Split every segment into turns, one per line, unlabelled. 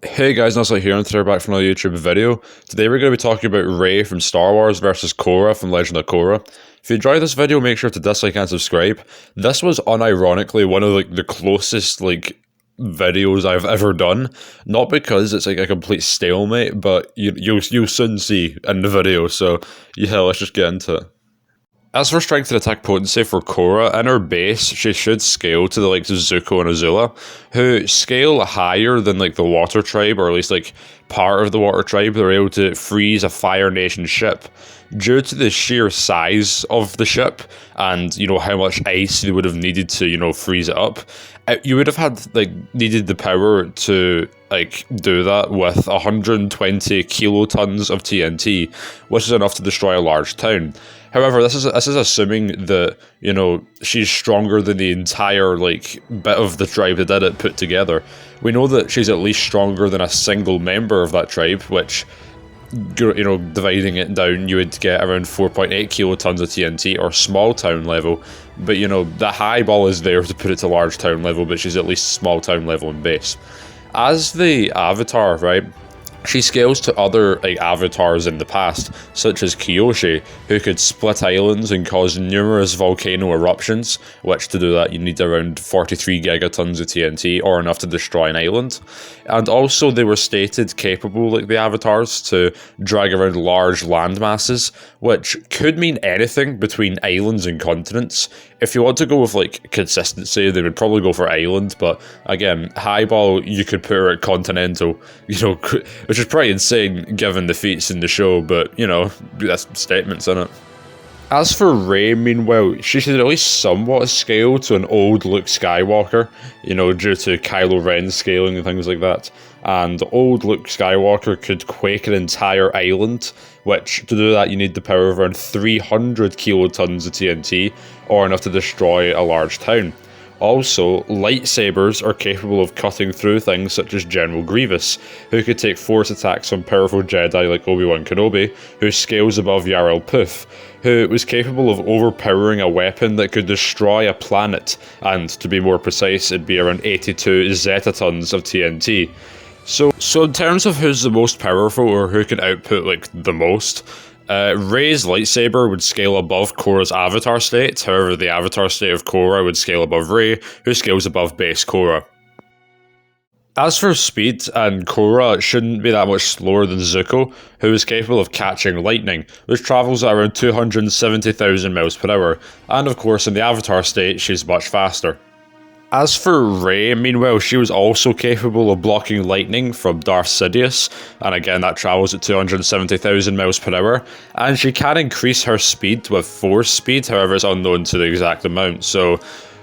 Hey guys, Nuzley here, and today we're back from another YouTube video. Today we're going to be talking about Rey from Star Wars versus Korra from Legend of Korra. If you enjoyed this video, make sure to dislike and subscribe. This was unironically one of the closest videos I've ever done. Not because it's like a complete stalemate, but you'll soon see in the video. So yeah, let's just get into it. As for strength and attack potency for Korra, in her base, she should scale to the likes of Zuko and Azula, who scale higher than the Water Tribe, or at least part of the Water Tribe. They're able to freeze a Fire Nation ship. Due to the sheer size of the ship and, how much ice they would have needed to, freeze it up, you would have had, needed the power to, do that with 120 kilotons of TNT, which is enough to destroy a large town. However, this is assuming that, she's stronger than the entire, bit of the tribe that did it put together. We know that she's at least stronger than a single member of that tribe, which, dividing it down, you would get around 4.8 kilotons of TNT, or small town level. But, the high ball is there to put it to large town level, but she's at least small town level in base. As the Avatar, right? She scales to other avatars in the past, such as Kyoshi, who could split islands and cause numerous volcano eruptions, which to do that you need around 43 gigatons of TNT, or enough to destroy an island. And also they were stated capable, like the avatars, to drag around large land masses, which could mean anything between islands and continents. If you want to go with consistency, they would probably go for island, but again, highball, you could put her at continental, which is pretty insane given the feats in the show, but that's statements in it. As for Rey, meanwhile, she should at least somewhat scale to an old Luke Skywalker, due to Kylo Ren scaling and things like that. And old Luke Skywalker could quake an entire island, which, to do that, you need the power of around 300 kilotons of TNT, or enough to destroy a large town. Also, lightsabers are capable of cutting through things such as General Grievous, who could take force attacks on powerful Jedi like Obi-Wan Kenobi, who scales above Yarael Poof, who was capable of overpowering a weapon that could destroy a planet, and to be more precise, it'd be around 82 zetatons of TNT. So in terms of who's the most powerful, or who can output the most, Rey's lightsaber would scale above Korra's avatar state. However, the avatar state of Korra would scale above Rey, who scales above base Korra. As for speed, and Korra shouldn't be that much slower than Zuko, who is capable of catching lightning, which travels at around 270,000 miles per hour, and of course in the avatar state she's much faster. As for Rey, meanwhile, she was also capable of blocking lightning from Darth Sidious, and again that travels at 270,000 miles per hour, and she can increase her speed with force speed, however it's unknown to the exact amount. So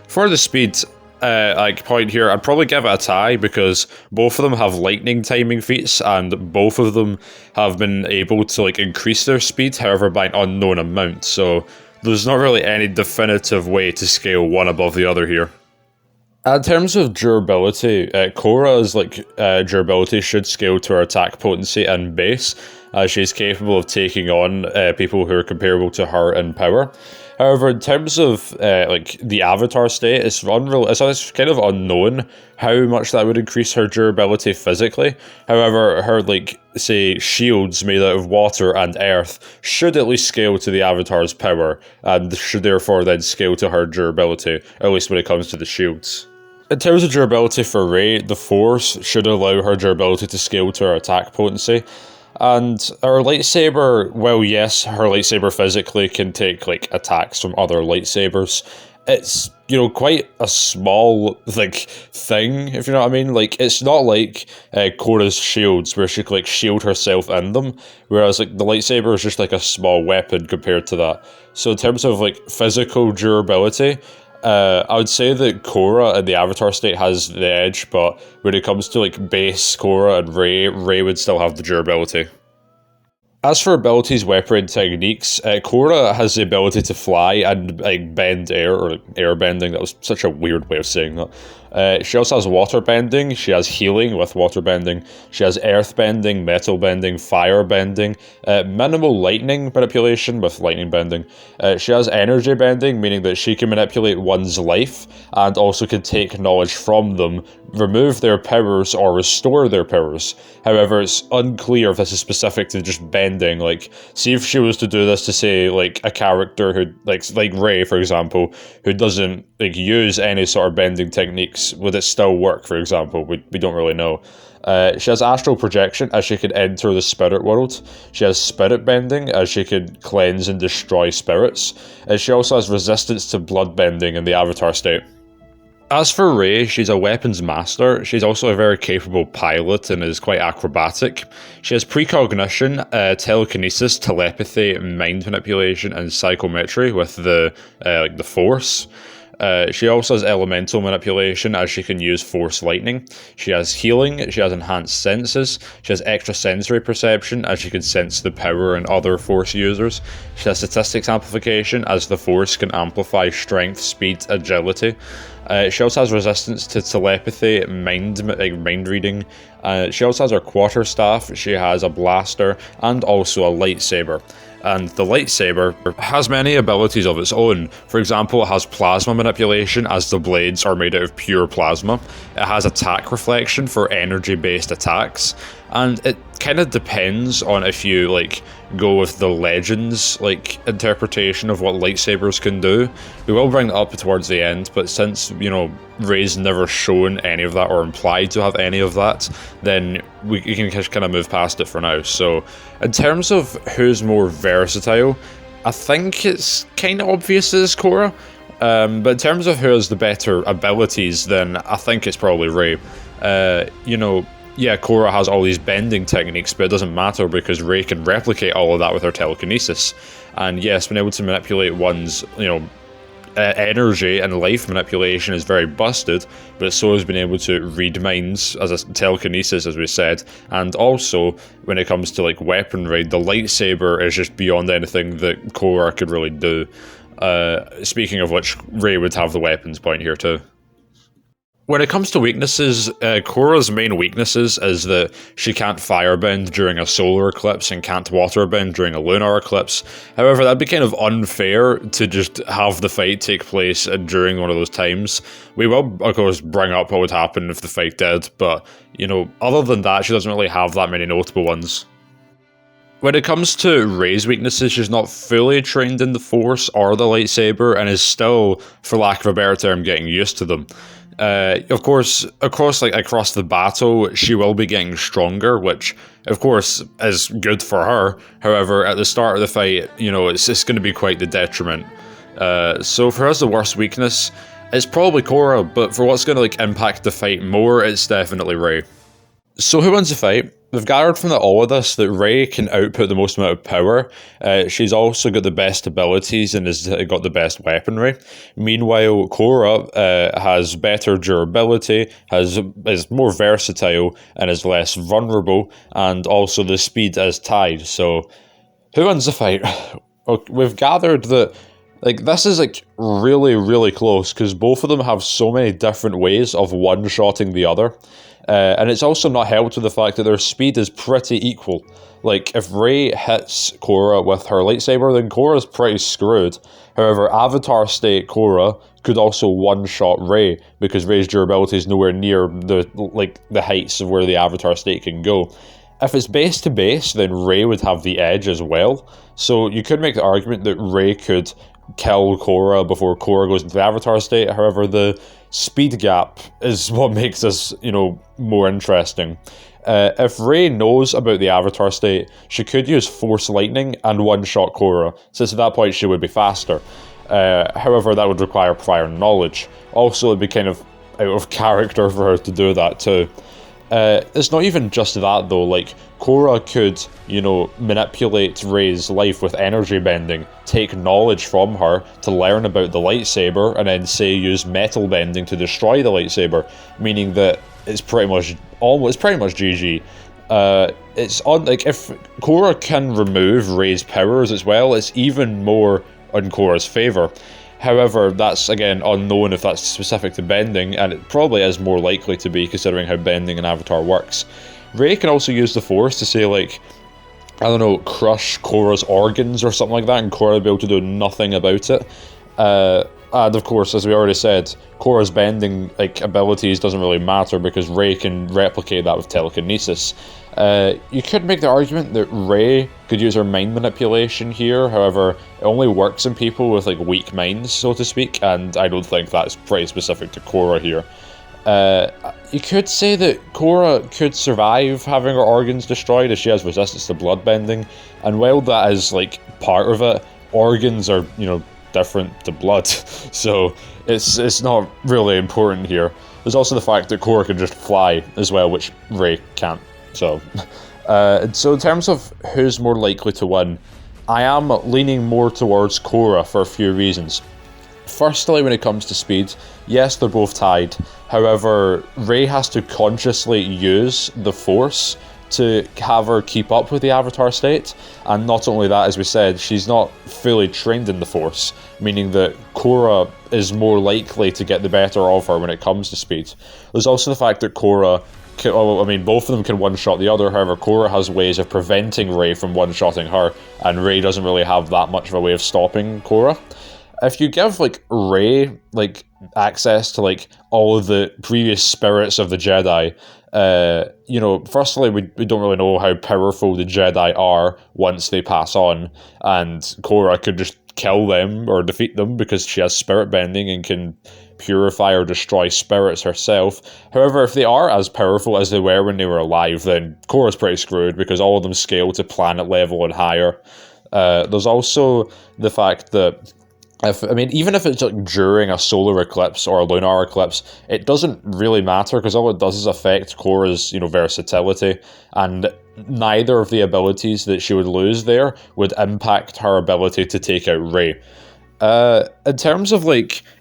for the speed point here, I'd probably give it a tie, because both of them have lightning timing feats, and both of them have been able to increase their speed, however by an unknown amount, so there's not really any definitive way to scale one above the other here. In terms of durability, Korra's durability should scale to her attack potency and base, as she's capable of taking on people who are comparable to her in power. However, in terms of the avatar state, it's kind of unknown how much that would increase her durability physically. However, her say shields made out of water and earth should at least scale to the avatar's power, and should therefore then scale to her durability, at least when it comes to the shields. In terms of durability for Rey, the Force should allow her durability to scale to her attack potency. And her lightsaber, well, yes, her lightsaber physically can take attacks from other lightsabers. It's, quite a small thing, if you know what I mean. It's not like Korra's shields, where she can shield herself in them, whereas the lightsaber is just a small weapon compared to that. So in terms of physical durability, I would say that Korra in the Avatar state has the edge, but when it comes to base Korra and Rey would still have the durability. As for abilities, weaponry, and techniques, Korra has the ability to fly and bend air, or air bending. That was such a weird way of saying that. She also has water bending, she has healing with water bending, she has earth bending, metal bending, fire bending, minimal lightning manipulation with lightning bending. She has energy bending, meaning that she can manipulate one's life and also can take knowledge from them, remove their powers or restore their powers. However, it's unclear if this is specific to just bending. Like, see if she was to do this to, say, like a character who like Rey, for example, who doesn't like use any sort of bending techniques, would it still work? For example, we don't really know. She has astral projection, as she could enter the spirit world. She has spirit bending, as she could cleanse and destroy spirits. She also has resistance to blood bending in the Avatar state. As for Rey, she's a weapons master. She's also a very capable pilot and is quite acrobatic. She has precognition, telekinesis, telepathy, mind manipulation, and psychometry with the Force. She also has elemental manipulation, as she can use Force lightning. She has healing, she has enhanced senses, she has extrasensory perception, as she can sense the power in other Force users. She has statistics amplification, as the Force can amplify strength, speed, agility. She also has resistance to telepathy, mind reading. She also has her quarterstaff, she has a blaster, and also a lightsaber. And the lightsaber has many abilities of its own. For example, it has plasma manipulation, as the blades are made out of pure plasma. It has attack reflection for energy-based attacks, and it kind of depends on if you go with the Legends interpretation of what lightsabers can do. We will bring that up towards the end, but since Rey's never shown any of that or implied to have any of that, then we can just kind of move past it for now. So in terms of who's more versatile, I think it's kind of obvious it's Korra. But in terms of who has the better abilities, then I think it's probably Rey. Yeah, Korra has all these bending techniques, but it doesn't matter because Rey can replicate all of that with her telekinesis. And yes, being able to manipulate one's, energy and life manipulation is very busted, but so is being able to read minds as a telekinesis, as we said. And also, when it comes to weaponry, the lightsaber is just beyond anything that Korra could really do. Speaking of which, Rey would have the weapons point here too. When it comes to weaknesses, Korra's main weaknesses is that she can't firebend during a solar eclipse and can't waterbend during a lunar eclipse. However, that'd be kind of unfair to just have the fight take place during one of those times. We will, of course, bring up what would happen if the fight did, but, other than that, she doesn't really have that many notable ones. When it comes to Rey's weaknesses, she's not fully trained in the Force or the lightsaber and is still, for lack of a better term, getting used to them. Of course, across the battle, she will be getting stronger, which, of course, is good for her. However, at the start of the fight, it's going to be quite the detriment. So for us, the worst weakness, it's probably Korra, but for what's going to impact the fight more, it's definitely Rey. So who wins the fight? We've gathered from all of this that Rey can output the most amount of power. She's also got the best abilities and has got the best weaponry. Meanwhile, Korra has better durability, is more versatile, and is less vulnerable, and also the speed is tied. So, who wins the fight? We've gathered that this is really, really close because both of them have so many different ways of one-shotting the other. And it's also not helped with the fact that their speed is pretty equal. If Rey hits Korra with her lightsaber, then Korra's pretty screwed. However, Avatar State Korra could also one-shot Rey, because Rey's durability is nowhere near the heights of where the Avatar State can go. If it's base to base, then Rey would have the edge as well. So you could make the argument that Rey could kill Korra before Korra goes into the Avatar State. However, the speed gap is what makes this, more interesting. If Rey knows about the Avatar State, she could use Force Lightning and one-shot Korra, since at that point she would be faster. However, that would require prior knowledge. Also, it'd be kind of out of character for her to do that too. It's not even just that though, Korra could, manipulate Rey's life with energy bending, take knowledge from her to learn about the lightsaber, and then say use metal bending to destroy the lightsaber, meaning that it's pretty much GG. It's on if Korra can remove Rey's powers as well, it's even more in Korra's favor. However, that's again unknown if that's specific to bending, and it probably is more likely to be considering how bending in Avatar works. Rey can also use the Force to say, like, I don't know, crush Korra's organs or something like that, and Korra will be able to do nothing about it. And of course, as we already said, Korra's bending abilities doesn't really matter because Rey can replicate that with telekinesis. You could make the argument that Rey could use her mind manipulation here, however, it only works in people with weak minds, so to speak, and I don't think that's pretty specific to Korra here. You could say that Korra could survive having her organs destroyed as she has resistance to bloodbending, and while that is part of it, organs are, different to blood, so it's not really important here. There's also the fact that Korra can just fly as well, which Rey can't. So in terms of who's more likely to win, I am leaning more towards Korra for a few reasons. Firstly, when it comes to speed, yes, they're both tied. However, Rey has to consciously use the Force to have her keep up with the Avatar state, and not only that, as we said, she's not fully trained in the Force, meaning that Korra is more likely to get the better of her when it comes to speed. There's also the fact that Korra both of them can one-shot the other, however, Korra has ways of preventing Rey from one-shotting her, and Rey doesn't really have that much of a way of stopping Korra. If you give, Rey, access to, all of the previous spirits of the Jedi, firstly, we don't really know how powerful the Jedi are once they pass on, and Korra could just kill them or defeat them because she has spirit bending and can purify or destroy spirits herself. However, if they are as powerful as they were when they were alive, then Korra's pretty screwed because all of them scale to planet level and higher. There's also the fact that even if it's during a solar eclipse or a lunar eclipse, it doesn't really matter because all it does is affect Korra's, versatility, and neither of the abilities that she would lose there would impact her ability to take out Rey. In terms of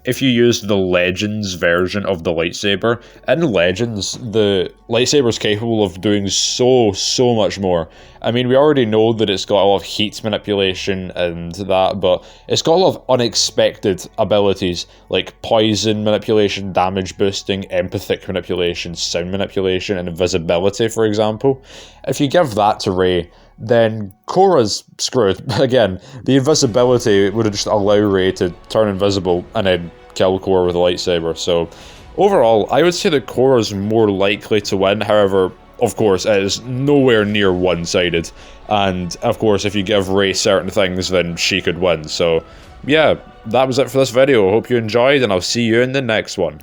if you use the Legends version of the lightsaber, in Legends, the lightsaber is capable of doing so much more. We already know that it's got a lot of heat manipulation and that, but it's got a lot of unexpected abilities, like poison manipulation, damage boosting, empathic manipulation, sound manipulation, and invisibility, for example. If you give that to Rey, then Korra's screwed. Again, the invisibility would just allow Rey to turn invisible and then kill Korra with a lightsaber. So, overall, I would say that Korra's more likely to win. However, of course, it is nowhere near one-sided. And, of course, if you give Rey certain things, then she could win. So, yeah, that was it for this video. I hope you enjoyed, and I'll see you in the next one.